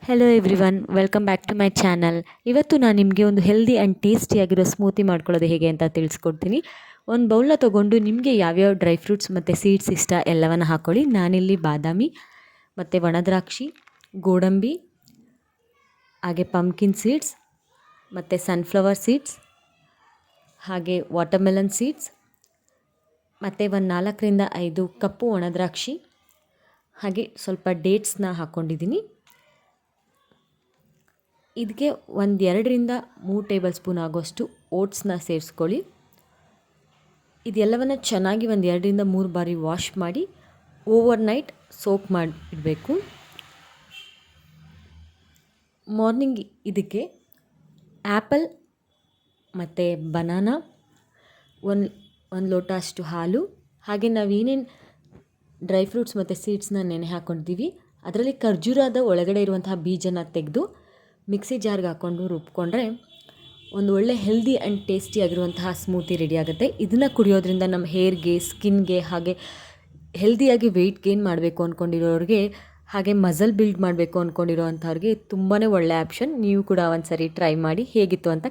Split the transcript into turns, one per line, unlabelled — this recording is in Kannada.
Hello everyone, welcome back to my channel. ಇವತ್ತು ನಾನು ನಿಮಗೆ ಒಂದು ಹೆಲ್ದಿ ಆ್ಯಂಡ್ ಟೇಸ್ಟಿಯಾಗಿರೋ ಸ್ಮೂತಿ ಮಾಡ್ಕೊಳ್ಳೋದು ಹೇಗೆ ಅಂತ ತಿಳಿಸ್ಕೊಡ್ತೀನಿ. ಒಂದು ಬೌಲ್ನ ತೊಗೊಂಡು ನಿಮಗೆ ಯಾವ್ಯಾವ ಡ್ರೈ ಫ್ರೂಟ್ಸ್ ಮತ್ತು ಸೀಡ್ಸ್ ಇಷ್ಟ ಎಲ್ಲವನ್ನು ಹಾಕ್ಕೊಳ್ಳಿ. ನಾನಿಲ್ಲಿ ಬಾದಾಮಿ ಮತ್ತು ಒಣದ್ರಾಕ್ಷಿ, ಗೋಡಂಬಿ, ಹಾಗೆ ಪಂಪ್ಕಿನ್ ಸೀಡ್ಸ್ ಮತ್ತು ಸನ್ಫ್ಲವರ್ ಸೀಡ್ಸ್, ಹಾಗೆ ವಾಟರ್ಮೆಲನ್ ಸೀಡ್ಸ್ ಮತ್ತು ಒಂದು 4-5 ಕಪ್ಪು ಒಣದ್ರಾಕ್ಷಿ, ಹಾಗೆ ಸ್ವಲ್ಪ ಡೇಟ್ಸ್ನ ಹಾಕ್ಕೊಂಡಿದ್ದೀನಿ. ಇದಕ್ಕೆ 2-3 ಟೇಬಲ್ ಸ್ಪೂನ್ ಆಗೋಷ್ಟು ಓಟ್ಸ್ನ ಸೇರಿಸ್ಕೊಳ್ಳಿ. ಇದೆಲ್ಲವನ್ನು ಚೆನ್ನಾಗಿ 2-3 ಬಾರಿ ವಾಶ್ ಮಾಡಿ ಓವರ್ ನೈಟ್ ಸೋಕ್ ಮಾಡಿ ಇಡಬೇಕು. ಮಾರ್ನಿಂಗ್ ಇದಕ್ಕೆ ಆ್ಯಪಲ್ ಮತ್ತು ಬನಾನಾ, ಒಂದು ಲೋಟ ಅಷ್ಟು ಹಾಲು, ಹಾಗೆ ನಾವೇನೇನು ಡ್ರೈ ಫ್ರೂಟ್ಸ್ ಮತ್ತು ಸೀಡ್ಸ್ನ ನೆನೆ ಹಾಕ್ಕೊಂಡಿದ್ದೀವಿ ಅದರಲ್ಲಿ ಖರ್ಜೂರದ ಒಳಗಡೆ ಇರುವಂತಹ ಬೀಜನ ತೆಗೆದು ಮಿಕ್ಸಿ ಜಾರ್ಗೆ ಹಾಕ್ಕೊಂಡು ರುಬ್ಕೊಂಡ್ರೆ ಒಂದು ಒಳ್ಳೆ ಹೆಲ್ದಿ ಆ್ಯಂಡ್ ಟೇಸ್ಟಿಯಾಗಿರುವಂತಹ ಸ್ಮೂತಿ ರೆಡಿ ಆಗುತ್ತೆ. ಇದನ್ನು ಕುಡಿಯೋದ್ರಿಂದ ನಮ್ಮ ಹೇರ್ಗೆ, ಸ್ಕಿನ್ಗೆ, ಹಾಗೆ ಹೆಲ್ದಿಯಾಗಿ ವೆಯ್ಟ್ ಗೇನ್ ಮಾಡಬೇಕು ಅಂದ್ಕೊಂಡಿರೋರಿಗೆ, ಹಾಗೆ ಮಸಲ್ ಬಿಲ್ಡ್ ಮಾಡಬೇಕು ಅಂದ್ಕೊಂಡಿರೋ ಅಂಥವ್ರಿಗೆ ತುಂಬಾ ಒಳ್ಳೆ ಆಪ್ಷನ್. ನೀವು ಕೂಡ ಒಂದು ಸರಿ ಟ್ರೈ ಮಾಡಿ ಹೇಗಿತ್ತು ಅಂತ